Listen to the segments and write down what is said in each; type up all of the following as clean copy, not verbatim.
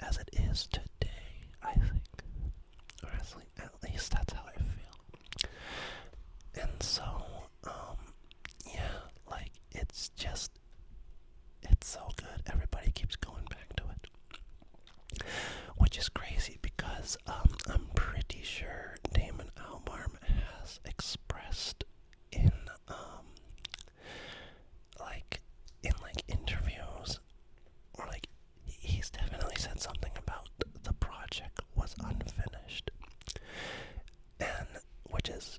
as it is today, I think. Or at least that's how I feel. And so, yeah, like, it's so good. Everybody keeps going back to it. Which is crazy because, I'm pretty sure Damon Albarn has expressed in, like, interviews, or like, he's definitely said something about the project was unfinished. And, which is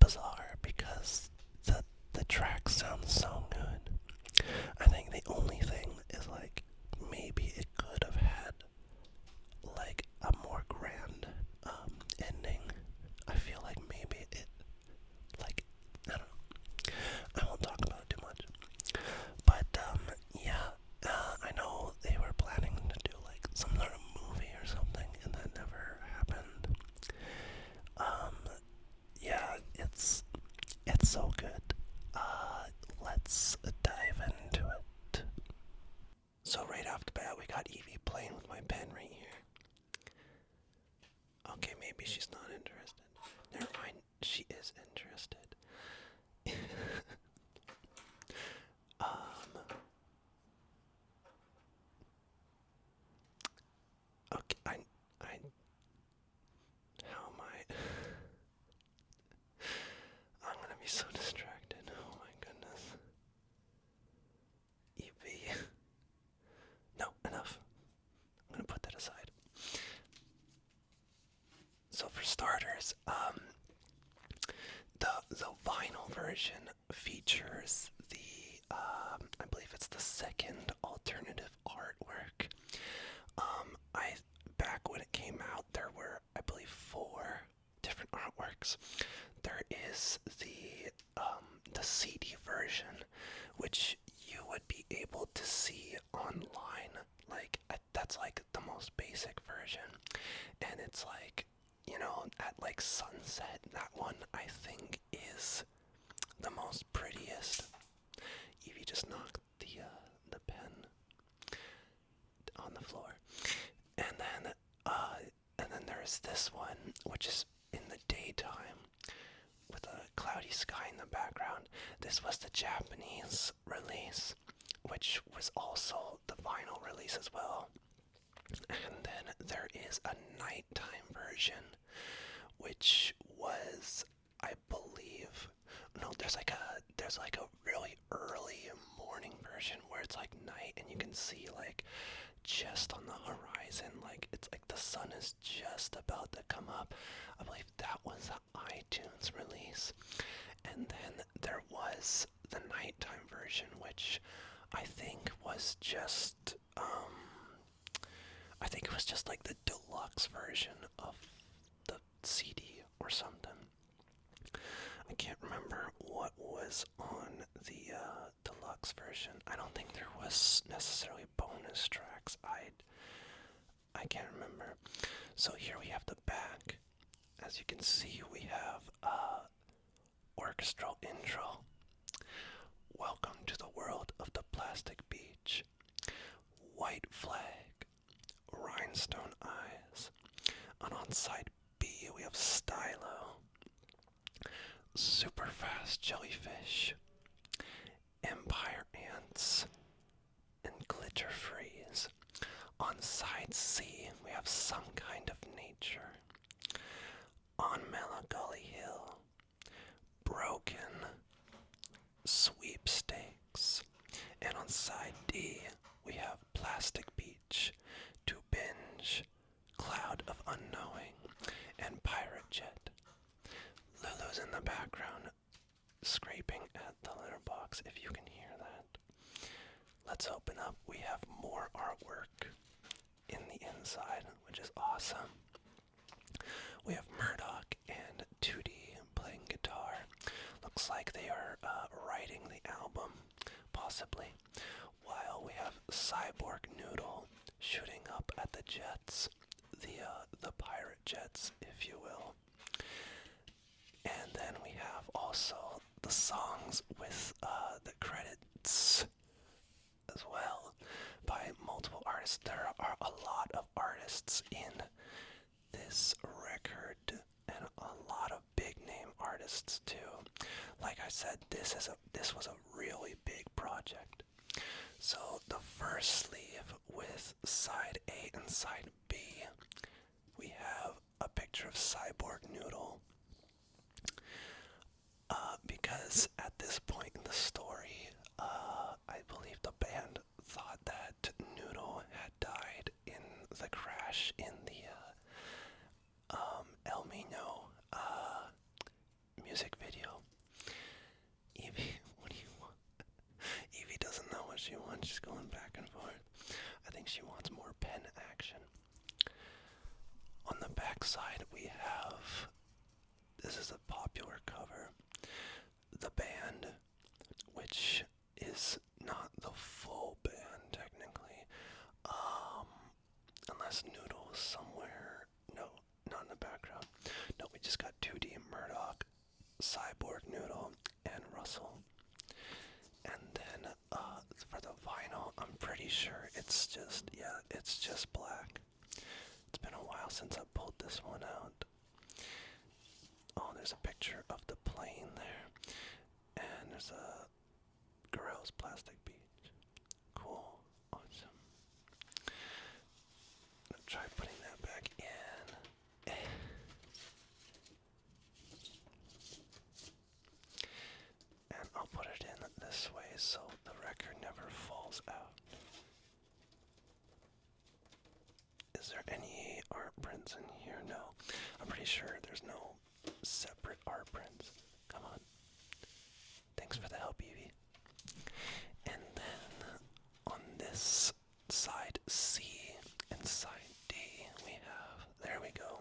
bizarre because the track sounds so good. I think the only thing is, like, maybe it could have had like a more grand ending. I feel like maybe it, like, I don't know. I won't talk about it too much. But yeah, I know they were planning to do like some sort of movie or something, and that never happened. Yeah, it's so good. Let's dive into it. So right off the bat, we got Evie playing with my pen right here. Okay, maybe she's not interested. Never mind, she is interested. Okay, how am I? I'm gonna be so distracted. Oh my goodness. Evie. No, enough. I'm gonna put that aside. So for starters, the vinyl version features I believe it's the second alternative artwork. I Back when it came out, there were, I believe, 4 different artworks. There is the CD version, which you would be able to see online. Like, that's like the most basic version, and it's like, at like sunset. That one, I think, is the most prettiest. Evie just knocked the pen on the floor. And then there's this one, which is in the daytime with a cloudy sky in the background. This was the Japanese release, which was also the vinyl release as well. And then there is a nighttime version, which was, I believe, no, there's like a really early morning version where it's like night and you can see like just on the horizon, like it's like the sun is just about to come up. I believe that was the iTunes release. And then there was the nighttime version, which I think was just like the deluxe version of the CD or something. I can't remember what was on the deluxe version. I don't think there was necessarily bonus tracks. I can't remember. So here we have the back. As you can see, we have orchestral intro. Welcome to the world of the plastic beach. White flag. Rhinestone eyes. And on side B, we have stylo. Super fast jellyfish. Empire ants. And glitter freeze. On side C, we have some kind of nature. On Melancholy Hill. Broken. Sweepstakes. And on side D, we have Plastic Beach, To Binge, Cloud of Unknowing, and Pirate Jet. Lulu's in the background, scraping at the litter box, if you can hear that. Let's open up. We have more artwork in the inside, which is awesome. We have Murdoch and 2D playing guitar. Looks like they are writing the album, possibly. While we have Cyborg Noodle shooting up at the jets, the pirate jets, if you will. And then we have also the songs with the credits as well by multiple artists. artists. There are a lot of artists in this record, and a lot of big name artists too. Like I said, this was a really big project. So the first sleeve with side A and side B, we have a picture of Cyborg Noodle. Because at this point in the story, I believe the band thought that Noodle had died in the crash in the El Nino music video. Evie, what do you want? Evie doesn't know what she wants. She's going back and forth. I think she wants more pen action. On the back side, we have, this is a popular cover, the band, which is not the full band technically, unless Noodle is somewhere. No, not in the background. No, we just got 2D Murdoch, Cyborg Noodle, and Russell. And then for the vinyl, I'm pretty sure it's just, yeah, it's just black. It's been a while since I pulled this one out. Oh, there's a picture of the plane there. And there's a Gorillaz Plastic Beach. Cool. Awesome. I'll try putting that back in. And I'll put it in this way so the record never falls out. Is there any art prints in here? No. I'm pretty sure there's no separate art prints. Come on. Thanks for the help, Evie. And then on this side C and side D, we have, there we go.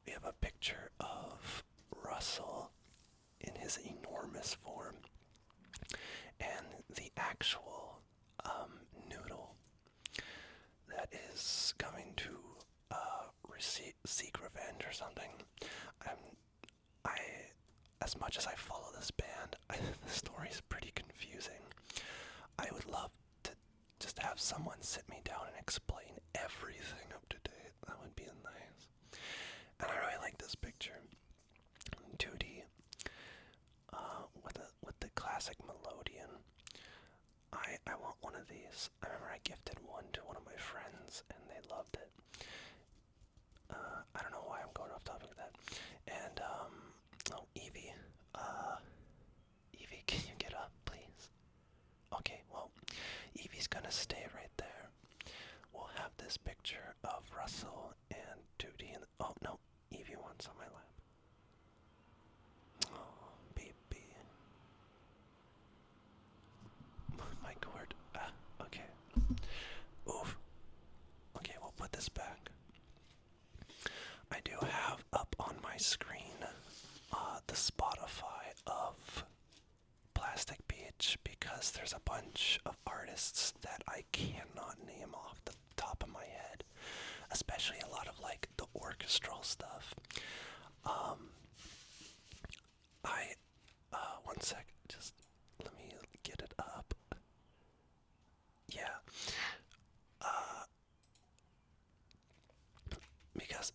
We have a picture of Russell in his enormous form and the actual Noodle that is going to seek revenge or something. As much as I follow this band, the story's pretty confusing. I would love to just have someone sit me down and explain everything up to date. That would be nice. And I really like this picture. 2D, with the classic melodeon. I want one of these. I remember I gifted one to one of my friends, and they loved it. I don't know why I'm going off topic with that. And, Evie. Evie, can you get up, please? Okay, well, Evie's gonna stay right there. We'll have this picture of Russell and Duty and, oh, no, Evie wants on my lap. Oh, baby. My cord. Okay. Oof. Okay, we'll put this back. I do have up on my screen the Spotify of Plastic Beach because there's a bunch of artists that I cannot name off the top of my head, especially a lot of like the orchestral stuff. One sec, just let me get it up. Yeah. Because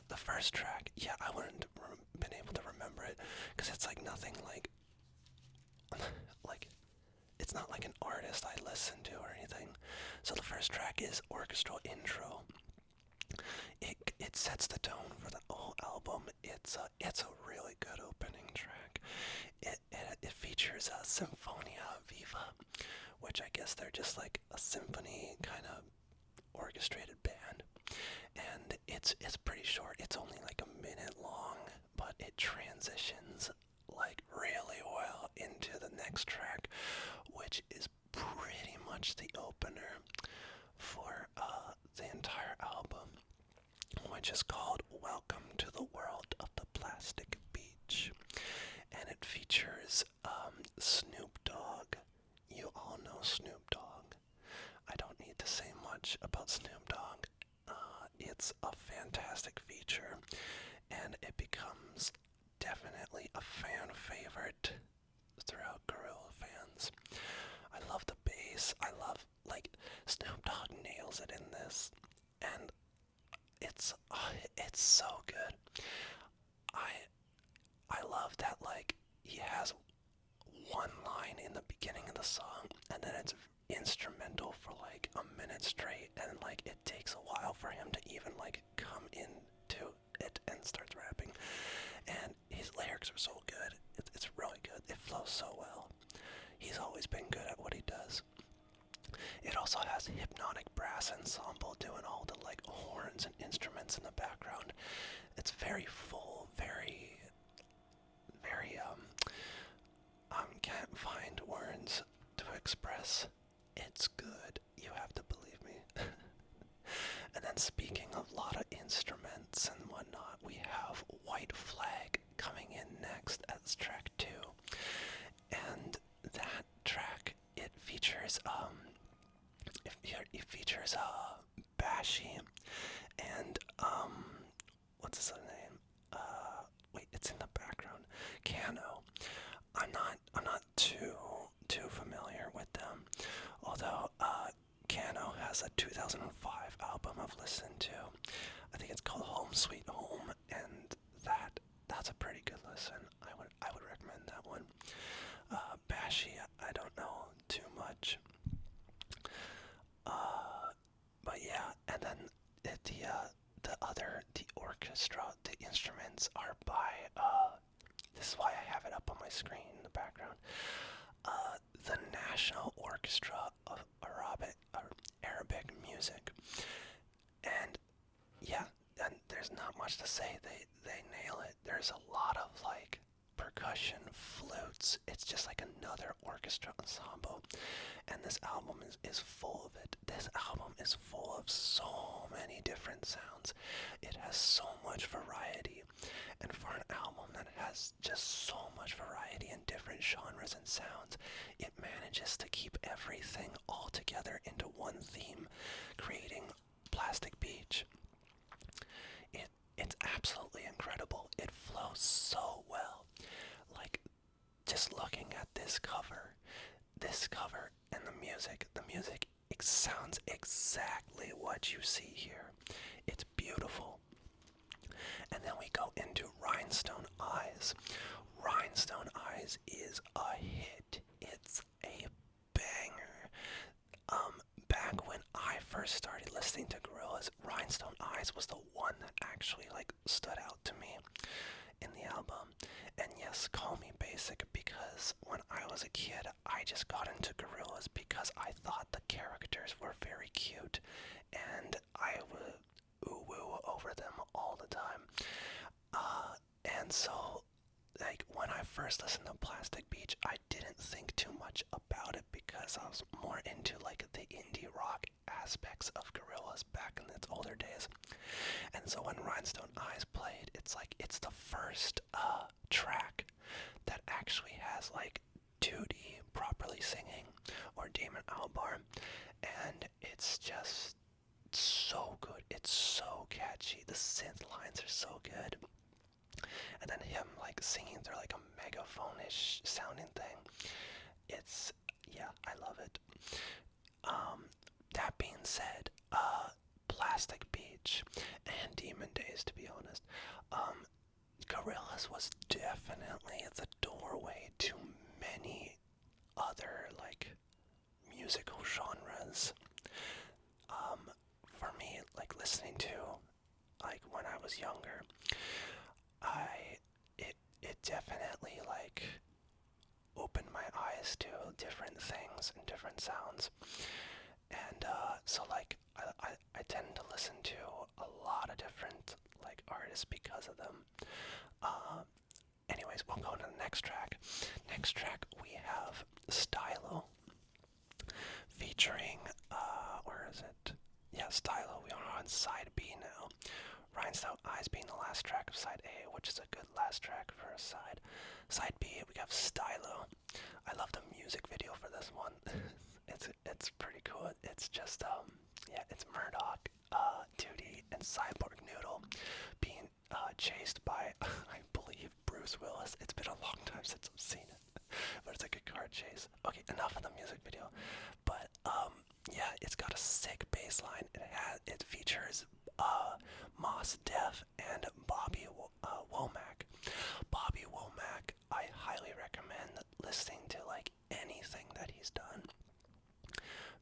the first track, I wouldn't have been able to remember it because it's like nothing like it's not like an artist I listen to or anything. So the first track is orchestral intro. It sets the tone for the whole album. It's a really good opening track. It features a Symphonia Viva, which I guess they're just like a symphony kind of orchestrated band. And it's pretty short. It's only like a minute long, but it transitions like really well into the next track, which is pretty much the opener for the entire album, which is called Welcome to the World of the Plastic Beach. And it features Snoop Dogg. You all know Snoop Dogg. I don't need to say much about Snoop Dogg. It's a fantastic feature, and it becomes definitely a fan favorite throughout Gorillaz fans. I love the bass. I love, like, Snoop Dogg nails nails it in this, and it's so good. I I love that, like, he has one line in the beginning of the song, and then it's instrumental for like a minute straight, and like it takes a while for him to even like come into it and starts rapping. And his lyrics are so good. It's really good. It flows so well. He's always been good at what he does. It also has hypnotic brass ensemble doing all the like horns and instruments in the background. It's very full, very, very can't find words to express. It's good. You have to believe me. And then speaking of a lot of instruments and whatnot, we have White Flag coming in next as track 2. And that track, it features Bashi and what's his name? Wait, it's in the background. Kano. I'm not too familiar with them. Although Kano has a 2005 album I've listened to. I think it's called Home Sweet Home, and that's a pretty good listen. I would recommend that one. Bashi, I don't know too much. But yeah, and then the orchestra, the instruments are by this is why I have it up on my screen in the background. The National Orchestra of Arabic Music. And yeah, and there's not much to say. They nail it. There's a lot of like percussion, flutes. It's just like another orchestra ensemble. And this album is full of it. This album is full of so many different sounds. It has so much variety. And for an album that has just so much variety in different genres and sounds, it manages to keep everything all together into one theme, creating Plastic Beach. It's absolutely incredible. It flows so well. Like, just looking at this cover and the music it sounds exactly what you see here. It's beautiful. And then we go into Rhinestone Eyes. Rhinestone Eyes is a hit. It's a banger. Back when I first started listening to Gorillaz, Rhinestone Eyes was the one that actually like stood out to me in the album. And yes, call me basic, because when I was a kid, I just got into Gorillaz because I thought the characters were very cute, and I would ooh-woo over them all the time. And so, like, when I first listened to Plastic Beach, I didn't think too much about it because I was more into, like, the indie rock aspects of Gorillaz back in its older days. And so when Rhinestone Eyes played, it's like, it's the first track that actually has, like, 2D properly singing, or Damon Albarn, and it's just so good. It's so catchy. The synth lines are so good. And then him like singing through like a megaphone-ish sounding thing. Yeah, I love it. That being said, Plastic Beach and Demon Days, to be honest, Gorillaz was definitely the doorway to many other like musical genres. For me, like listening to, like when I was younger, it definitely like opened my eyes to different things and different sounds. And so like I tend to listen to a lot of different like artists because of them. Anyways, we'll go to the next track. Next track we have Stylo featuring where is it? Yeah, Stylo. We are on side B now. Rhinestone Eyes being the last track of side A, which is a good last track for a side. Side B, we have Stylo. I love the music video for this one. it's pretty cool. It's just yeah, it's Murdoch, 2D, and Cyborg Noodle being chased by I believe Bruce Willis. It's been a long time since I've seen it, but it's like a car chase. Okay, enough of the music video. But yeah, it's got a sick bass line. features Mos Def and Bobby Womack. Bobby Womack, I highly recommend listening to like anything that he's done.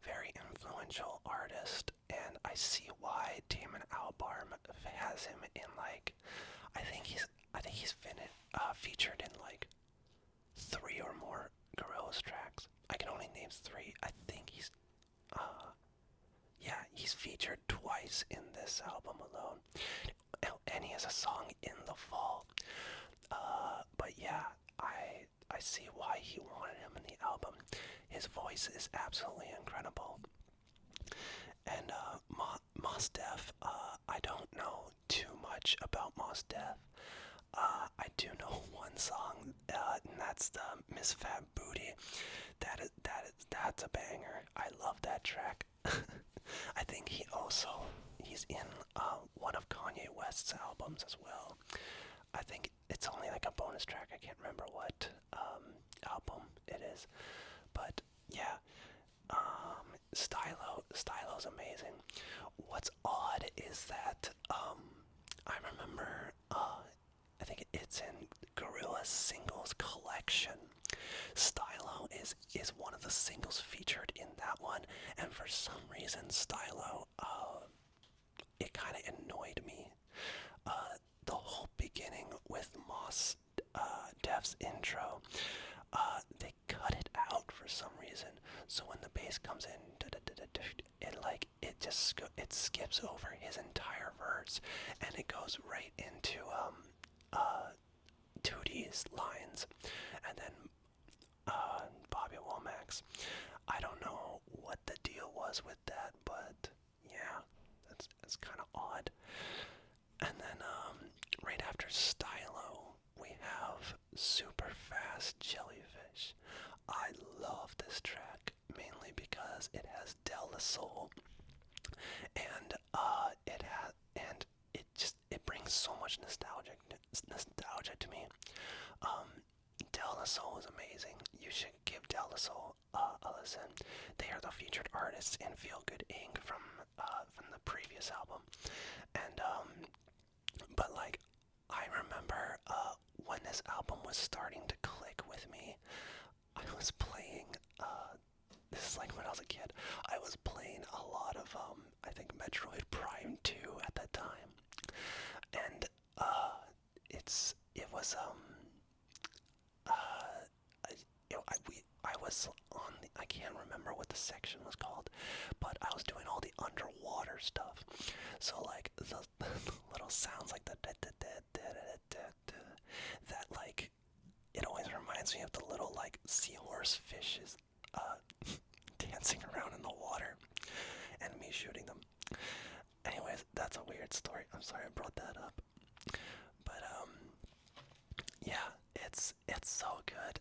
Very influential artist, and I see why Damon Albarn has him in like I think he's featured in like 3 or more Gorillaz tracks. I can only name 3. I think he's featured twice in this album alone, and he has a song in the fall. But yeah, I see why he wanted him in the album. His voice is absolutely incredible. And Mos Def, I don't know too much about Mos Def. I do know one song, and that's the Miss Fat Booty. That's a banger. I love that track. I think he's in one of Kanye West's albums as well. I think it's only like a bonus track. I can't remember what album it is, but yeah. Stylo's amazing. What's odd is that I remember I think it's in Gorillaz singles collection. Stylo is one of the singles featured in that one, and for some reason Stylo it kind of annoyed me. The whole beginning with Mos Def's intro, they cut it out for some reason. So when the bass comes in, it skips over his entire verse, and it goes right into Tootie's lines, and then Bobby Womack's. I don't know what the deal was with that, but yeah, that's kind of odd. And then right after Stylo, we have Super Fast Jellyfish. I love this track mainly because it has Del Sol, and it brings so much nostalgia to me. Del Sol is amazing. You should give Del Sol a listen. They are the featured artists in Feel Good Inc. from the previous album, and but like I remember when this album was starting to click with me, I was playing, this is like when I was a kid, I was playing a lot of, I think Metroid Prime 2 at that time, and, I was on I can't remember what the section was called, but I was doing all the underwater stuff, so like, the little sounds like that like, it always reminds me of the little, like, seahorse fishes, dancing around in the water, and me shooting them. Anyways, that's a weird story. I'm sorry I brought that up. But, yeah, it's so good.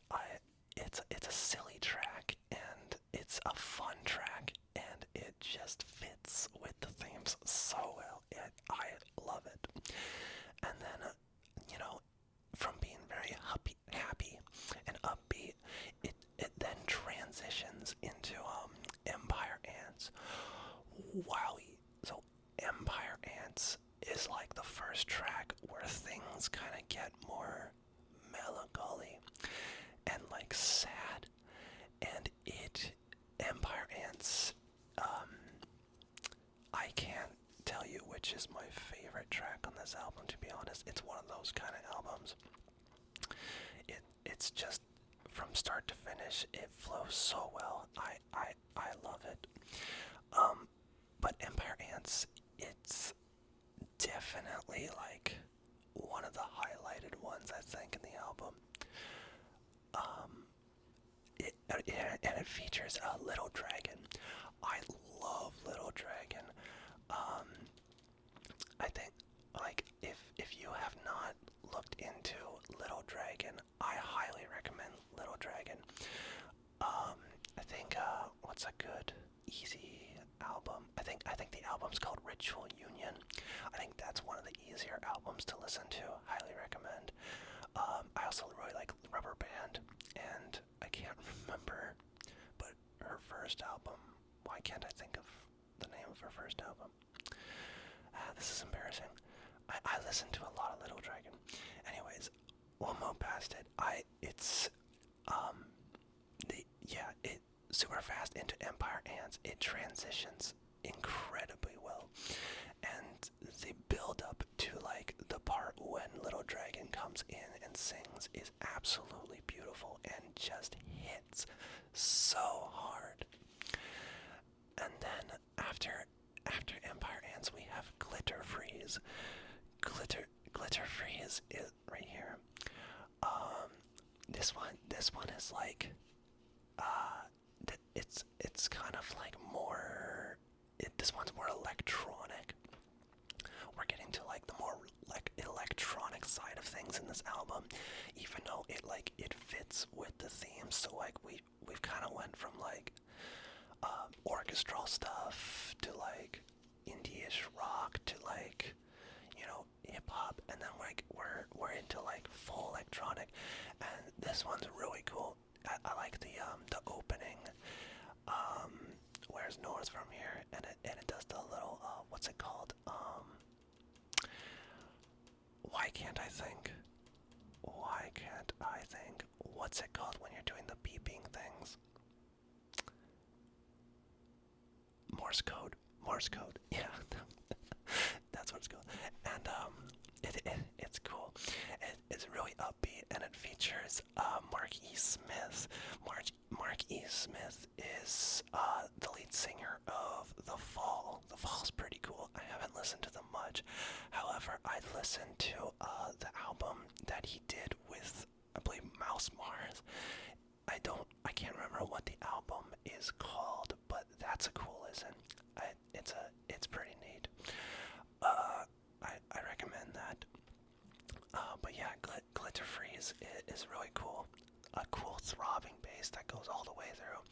It's a silly track, and it's a fun track, and it just fits with the themes so well. I love it. And then, from being very happy and upbeat, it then transitions into Empire Ants. Wowie. So Empire Ants is like the first track where things kind of get more melancholy and like sad, and Empire Ants, I can't tell you which is my favorite track on this album, to be honest. It's one of those kind of albums. It's just, from start to finish, it flows so well. I love it. But Empire Ants, it's definitely like one of the highlighted ones, I think, in the album. And it features Little Dragon. I love Little Dragon. I think, like, if you have not looked into Little Dragon, I highly recommend Little Dragon. I think, what's a good, easy album? I think the album's called Ritual Union. I think that's one of the easier albums to listen to. Highly recommend. I also really like Rubber Band, and I can't remember, but her first album, why can't I think of the name of her first album? This is embarrassing. I listen to a lot of Little Dragon. Anyways, we'll move past it. It's it super fast into Empire Ants. It transitions incredibly well, and the build up to like the part when Little Dragon comes in and sings is absolutely beautiful and just hits so hard. And then after Empire Ants, we have Glitter Freeze. Glitter Freeze is right here. This one is like it's kind of like more. This one's more electronic. We're getting to like the more like electronic side of things in this album, even though it fits with the theme. So like we've kind of went from like orchestral stuff to like indie-ish rock to like hip hop, and then we're into like full electronic, and this one's really cool. I like the opening. Where's North from here, and it does the little what's it called? Why can't I think? Why can't I think? What's it called when you're doing the beeping things? Morse code. Morse code. Yeah. That's what it's called. And it's cool. It's really upbeat, and it features Mark E. Smith. Mark E. Smith is the lead singer of The Fall. The Fall's pretty cool. I haven't listened to them much. However, I listened to the album that he did with, I believe, Mouse Mars. I can't remember what the album is called, but that's a cool listen. It's pretty neat. I recommend that. But yeah, Glitter Freeze is really cool. A cool throbbing bass that goes all the way through,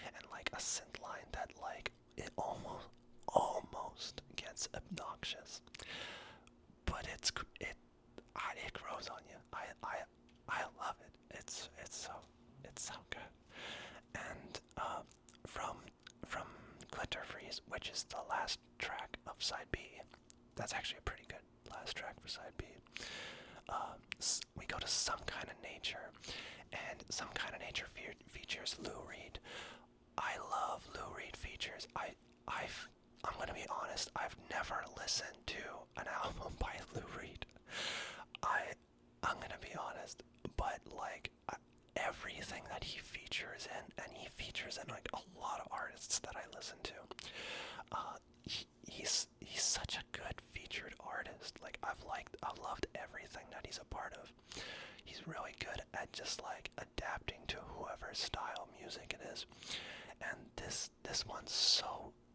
and like a synth line that like it almost gets obnoxious, but it grows on you. I love it. It's so good. And from Glitter Freeze, which is the last track of side B. That's actually a pretty good last track for side B. We go to Some Kind of Nature, and Some Kind of Nature features Lou Reed. I love Lou Reed features. I'm gonna be honest, I've never listened to an album by Lou Reed. I'm gonna be honest, but like everything that he features in, and he features in like a lot of artists that I listen to. He's such a good featured artist. Like I've loved everything that he's a part of. He's really good at just like adapting to whoever's style music it is. And this one's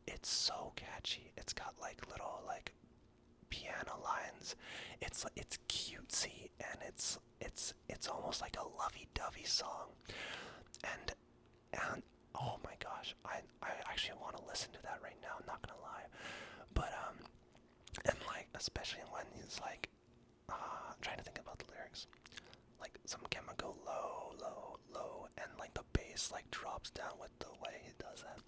it's so catchy. It's got like little like piano lines. It's cutesy, and it's almost like a lovey-dovey song. And oh my gosh, I actually want to listen to that right now, I'm not gonna lie. But and like especially when he's like I'm trying to think about the lyrics. Like some chemical low, low, low, and like the bass like drops down with the way he does that.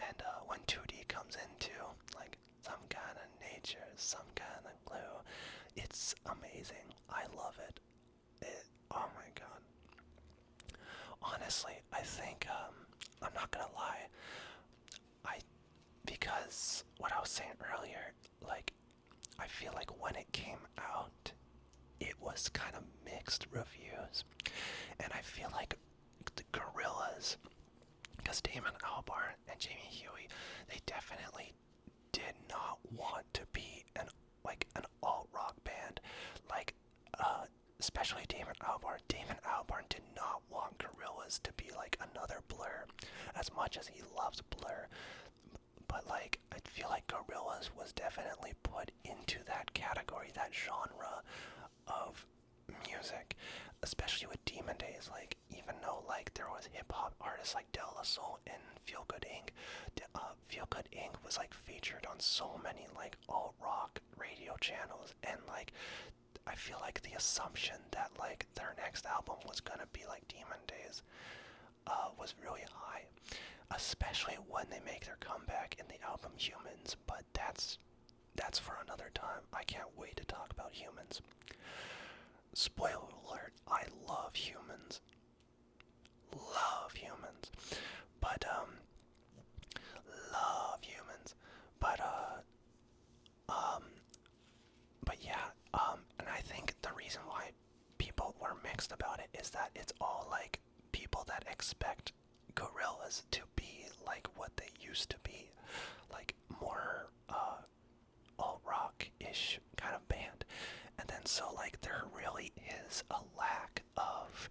And when 2D comes into like some kind of nature, some kind of glue, it's amazing. I love it. Oh my god. Honestly, I think I'm not gonna lie. Because what I was saying earlier, like I feel like when it came out, it was kind of mixed reviews, and I feel like the Gorillaz, because Damon Albarn and Jamie Huey, they definitely did not want to be an alt rock band, like especially Damon Albarn. Damon Albarn did not want Gorillaz to be like another Blur, as much as he loves Blur. But like I feel like Gorillaz was definitely put into that category, that genre of music, especially with Demon Days. Like even though like there was hip hop artists like De La Soul and Feel Good Inc. Feel Good Inc. was like featured on so many like alt rock radio channels, and like I feel like the assumption that like their next album was gonna be like Demon Days was really high, especially when they make their comeback in the album Humans. But that's for another time. I can't wait to talk about Humans. Spoiler alert, I love Humans. Love Humans. But, love Humans. But, but yeah, and I think the reason why people were mixed about it is that it's all like people that expect Gorillaz to be like what they used to be, like more alt rock-ish kind of band, and then so like there really is a lack of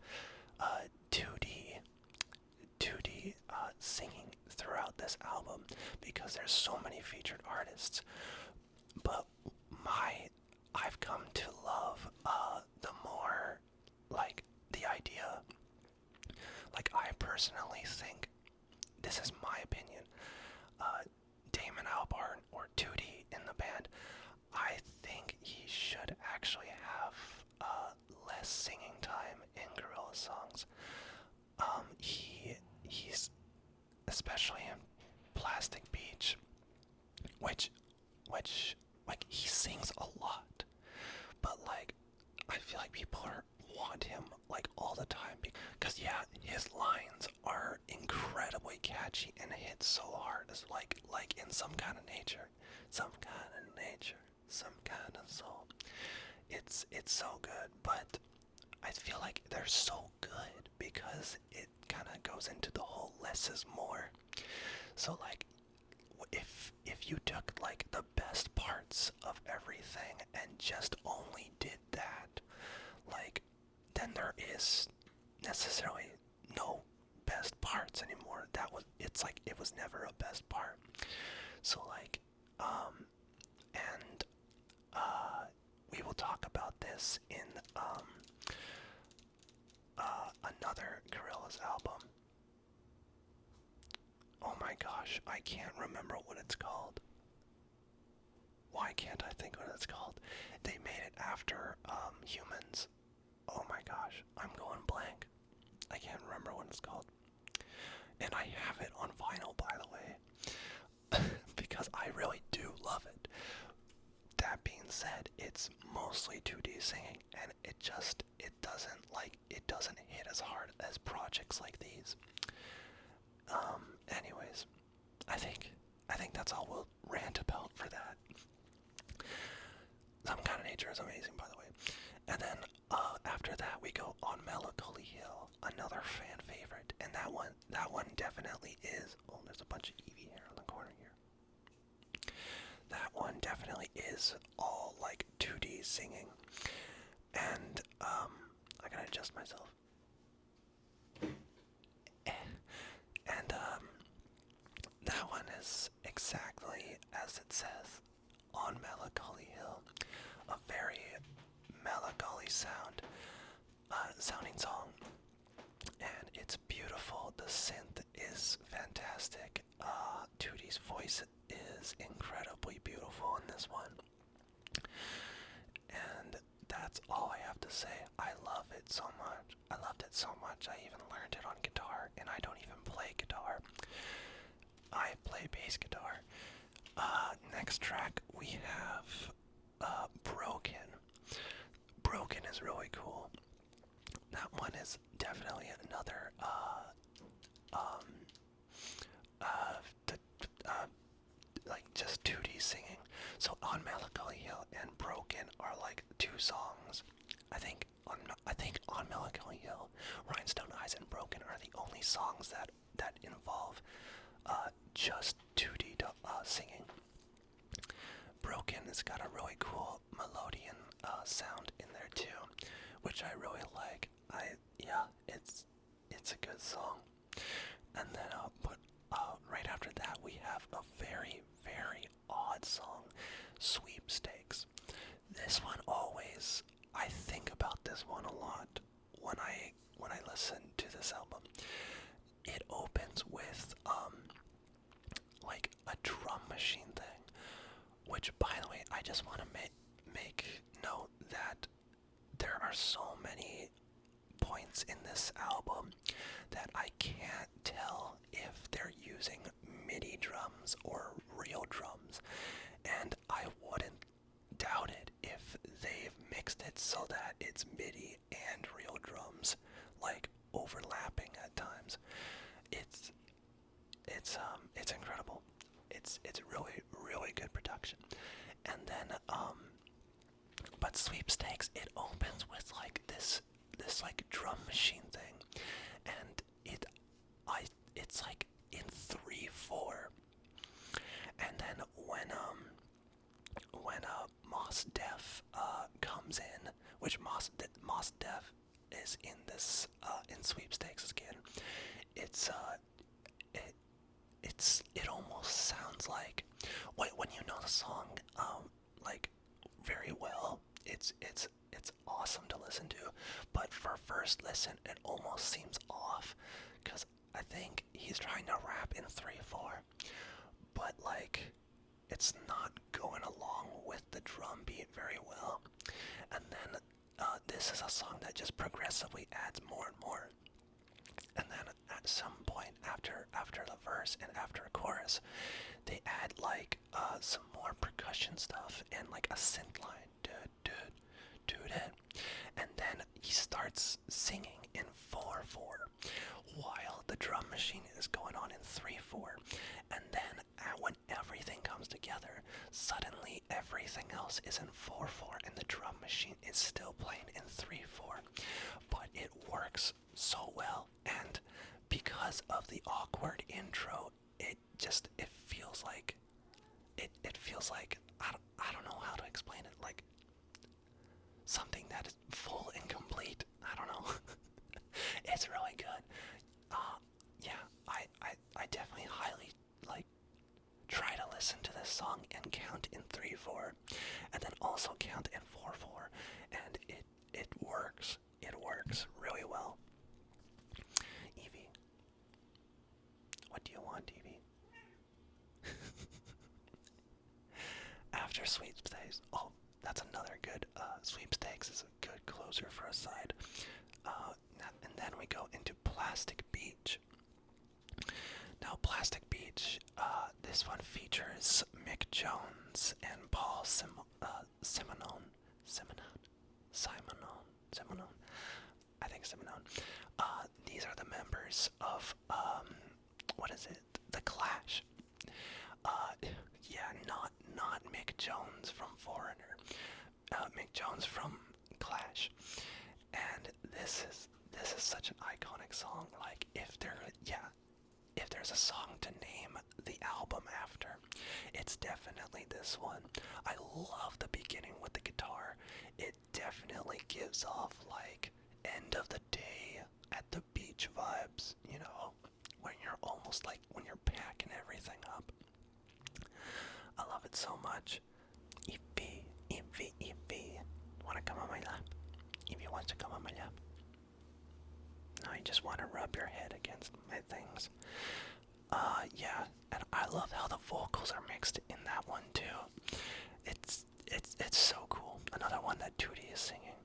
2D singing throughout this album because there's so many featured artists. But I've come to love the more like the idea. Like I personally think, this is my opinion, Damon Albarn or 2D in the band, I think he should actually have less singing time in Gorillaz songs. He's especially in Plastic Beach, which like he sings a lot, but like I feel like people want him like all the time because yeah, his lines are incredibly catchy and hit so hard. It's like in some kind of nature, some kind of nature, some kind of soul. It's so good, but I feel like they're so good because it kind of goes into the whole less is more. So like if you took like the best parts of everything and just only did that, like then there is necessarily no best parts anymore. It's like it was never a best part. So like and we will talk about this in another Gorillaz album. Oh my gosh, I can't remember what it's called. Why can't I think what it's called? They made it after Humans. Oh my gosh, I'm going blank. I can't remember what it's called. And I have it on vinyl, by the way, because I really do love it. That being said, it's mostly 2D singing, and it doesn't hit as hard as projects like these. Anyways, I think that's all we'll rant about for that. Some Kind of Nature is amazing, by the way. And then after that we go On Melancholy Hill, another fan favorite, and that one definitely is. Oh, there's a bunch of Eevee hair on the corner here. That one definitely is all like 2D singing, and I gotta adjust myself. And that one is exactly as it says, On Melancholy Hill, a very melancholy sounding song, and it's beautiful. The synth is fantastic. 2D's voice is incredibly beautiful in this one, and that's all I have to say. I love it so much. I loved it so much I even learned it on guitar, and I don't even play guitar. I play bass guitar. Next track we have Broken. Broken is really cool. That one is definitely another like just 2D singing. So On Melancholy Hill and Broken are like two songs. I think On Melancholy Hill, Rhinestone Eyes, and Broken are the only songs that involve just 2D singing. Broken has got a really cool melodian sound in there too, which I really like. It's a good song. And then right after that we have a very, very odd song, Sweepstakes. This one always, I think about this one a lot when I listen to this album. It opens with like a drum machine thing, which, by the way, I just want to make note that there are so many points in this album that I can't tell if they're using MIDI drums or real drums, and I wouldn't doubt Sweepstakes, it opens with like this like drum machine thing, and it's like in 3/4, and then when Mos Def comes in, which Mos Def is in this in Sweepstakes again, it's it it almost sounds like when you know the song like very well, it's awesome to listen to, but for first listen it almost seems off, because I think he's trying to rap in 3/4, but like it's not going along with the drum beat very well. And then this is a song that just progressively adds more and more. And then at some point after the verse and after a chorus, they add like some more percussion stuff and like a synth line, and then he starts singing in 4/4 while the drum machine is going on in 3/4, and then when everything comes together, suddenly everything else is in 4/4 and the drum machine is still playing in 3/4, but it works so well. And because of the awkward intro, it feels like it feels like I don't know how to explain it, like something that is full and complete. I don't know. It's really good. Yeah, I definitely highly like try to listen to this song and count in 3/4, and then also count in 4/4, and it works. It works really well. Evie, what do you want, Evie? After Sweepstakes, oh, that's another good. Sweepstakes is a good closer for a side. And then we go into Plastic Beach. Now, Plastic Beach, this one features Mick Jones and Paul Simonon. I think Simonon. These are the members of, what is it? The Clash. Yeah, not Mick Jones from Foreigner. Mick Jones from Clash. And this is such an iconic song. Like, if there's a song to name the album after, it's definitely this one. I love the beginning with the guitar. It definitely gives off like end of the day at the beach vibes, you know, when you're almost like when you're packing everything up. I love it so much. Evie, wanna come on my lap? Evie wants to come on my lap. No, you just want to rub your head against my things. Yeah, and I love how the vocals are mixed in that one too. It's so cool. Another one that Tootie is singing.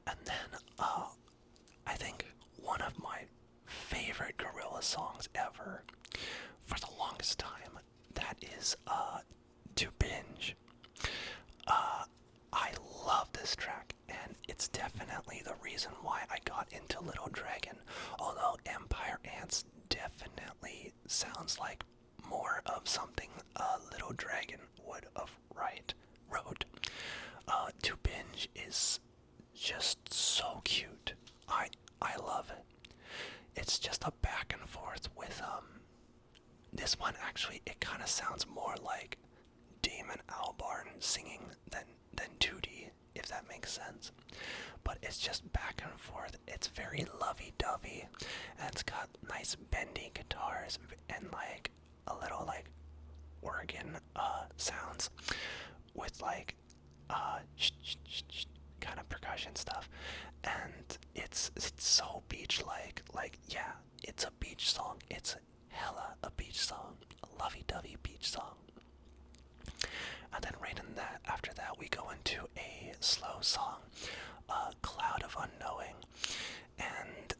And then, I think one of my favorite Gorillaz songs ever, for the longest time, that is, To Binge. I love this track, and it's definitely the reason why I got into Little Dragon, although Empire Ants definitely sounds like more of something Little Dragon would have wrote. To Binge is just so cute. I love it. It's just a back and forth with this one. Actually, it kind of sounds more like Damon Albarn singing than Tootie, if that makes sense. But it's just back and forth. It's very lovey-dovey, and it's got nice bendy guitars and like a little like organ sounds with like kind of percussion stuff, and it's so beach-like. Like, yeah, it's a beach song. It's hella a beach song, a lovey-dovey beach song. And then right in that, after that, we go into a slow song, Cloud of Unknowing, and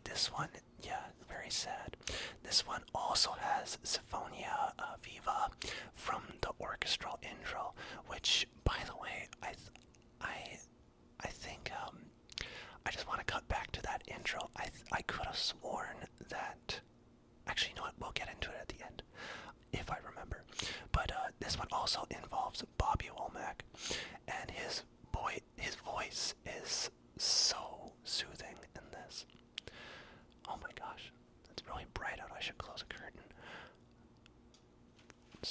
this one, yeah, very sad. This one also has Symphonia Viva from the orchestral intro, which, by the way, I think I just want to cut back to that intro. I could have sworn that. Actually, you know what? We'll get into it at the end, if I remember. But this one also involves Bobby Womack.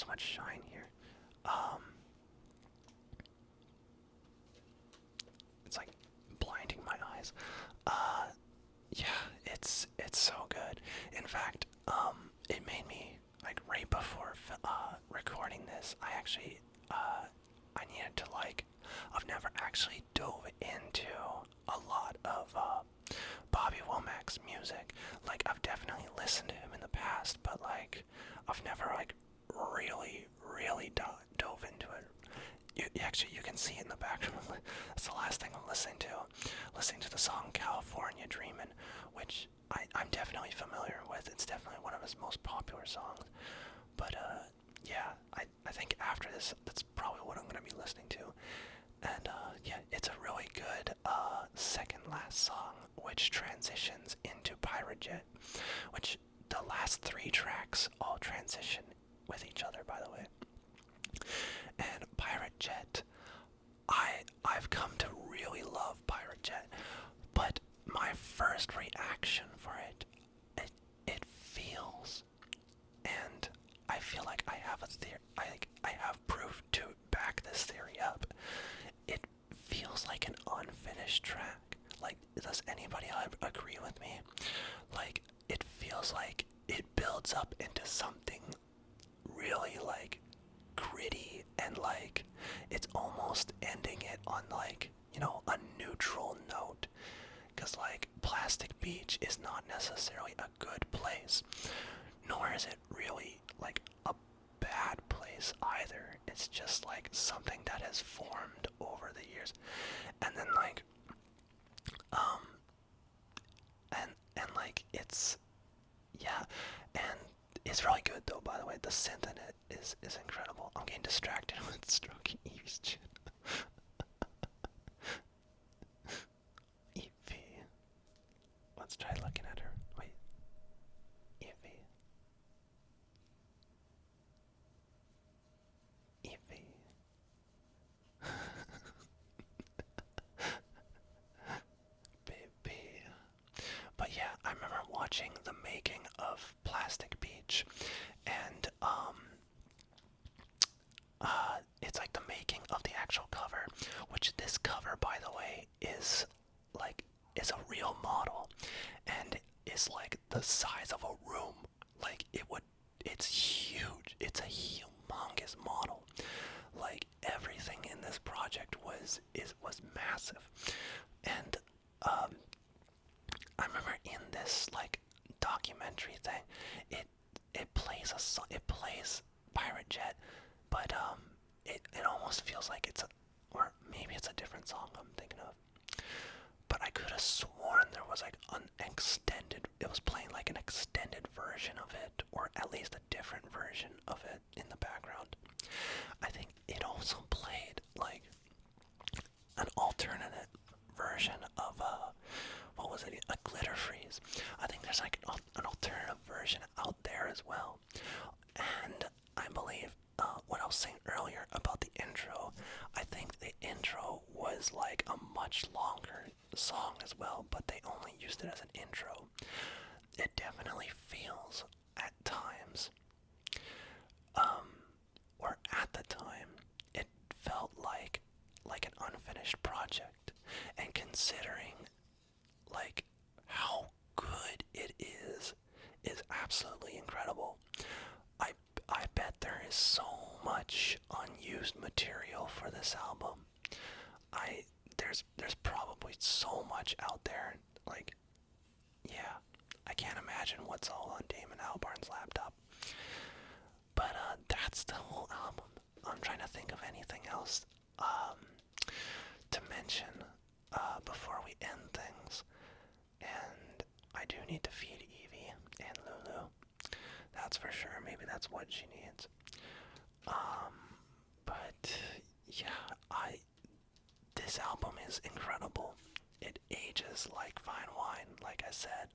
so much shine here. Um, it's like blinding my eyes. Yeah, it's so good. In fact, it made me like right before recording this. I needed to like. I've never actually dove into a lot of Bobby Womack's music. Like I've definitely listened to him in the past, but like I've never like really dove into it. You can see it in the background. That's the last thing I'm listening to. Listening to the song California Dreamin', which I'm definitely familiar with. It's definitely one of his most popular songs. But yeah, I think after this, that's probably what I'm going to be listening to. And yeah, it's a really good second last song, which transitions into Pirate Jet, which the last 3 tracks all transition with each other, by the way. And Pirate Jet, I've come to really love Pirate Jet, but my first reaction for it feels, and I feel like I have a theory, I have proof to back this theory up. It feels like an unfinished track. Like, does anybody agree with me? Like, it feels like it builds up into something really like gritty, and like it's almost ending it on like, you know, a neutral note, because like Plastic Beach is not necessarily a good place, nor is it really like a bad place either. It's just like something that has formed over the years. And then like and like it's, yeah, and it's really good though, by the way. The synth in it is incredible. I'm getting distracted with stroking Evie's chin. Evie. Let's try looking at her. Wait. Evie. Evie. Baby. But yeah, I remember watching the making of Plastic Beach, and it's like the making of the actual cover, which this cover, by the way, is like is a real model, and is like the size of a room. Like it's huge. It's a humongous model. Like everything in this project was massive, and I remember in this like documentary thing, it plays Pirate Jet, but it almost feels like it's a, or maybe it's a different song I'm thinking of. But I could have sworn there was like an extended, it was playing like an extended version of it, or at least a different version of it in the background. I think it also played like an alternate version of what was it? A Glitter Freeze. I think there's like an alternative version out there as well. And I believe what I was saying earlier about the intro, I think the intro was like a much longer song as well, but they only used it as an intro. It definitely feels at times, or at the time, it felt like an unfinished project. And considering like how good it is absolutely incredible. I bet there is so much unused material for this album. There's probably so much out there. Like, yeah, I can't imagine what's all on Damon Albarn's laptop. But that's the whole album. I'm trying to think of anything else to mention before we end things. And I do need to feed Evie and Lulu. That's for sure. Maybe that's what she needs. But yeah, this album is incredible. It ages like fine wine, like I said,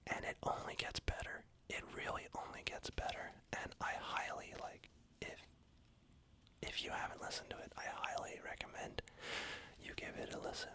and it only gets better. It really only gets better, and I highly if you haven't listened to it, I highly recommend you give it a listen.